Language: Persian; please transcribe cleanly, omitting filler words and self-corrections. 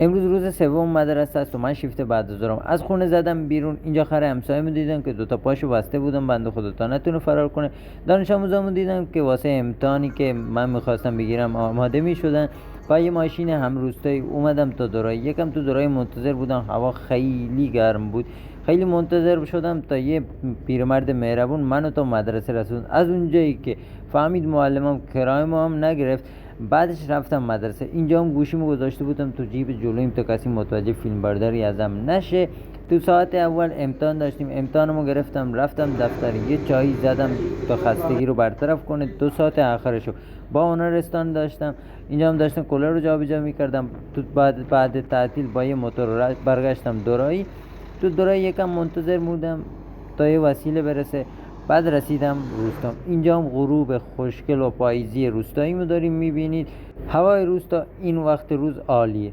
امروز روز سوم مدرسه است و من شیفت بعد از ظهرم. از خونه زدم بیرون. اینجا خر همسایه‌مو دیدم که دوتا پاشو بسته بودم، بنده خدا تا نتونه فرار کنه. دانش آموزامو دیدم که واسه امتحانی که من میخواستم بگیرم آماده میشدن. با یه ماشین هم روستایی اومدم تا دورایی. یکم تو دورایی منتظر بودم، هوا خیلی گرم بود. خیلی منتظر شدم تا یه پیرمرد مهربون منو تا مدرسه رسوند. از اونجایی که فهمید معلمم کرایه‌مو هم نگرفت، بعدش رفتم مدرسه. اینجا هم گوشیمو گذاشته بودم تو جیب جلویم تا کسی متوجه فیلمبرداری ازم نشه. تو ساعت اول امتحان داشتیم. امتحانمو گرفتم، رفتم دفتر، یه چایی زدم تا خستگی رو برطرف کنه. 2 ساعت آخرشو با هنرستان داشتم. اینجا هم داشتم کولر رو جابجا میکردم. تو بعد تعطیل با یه موتور برگشتم دورایی. تو دورایی یکم منتظر بودم تا یه وسیله برسه. بعد رسیدم روستا. اینجا هم غروب خوشگل و پاییزی روستایی داریم میبینید. هوای روستا این وقت روز عالیه.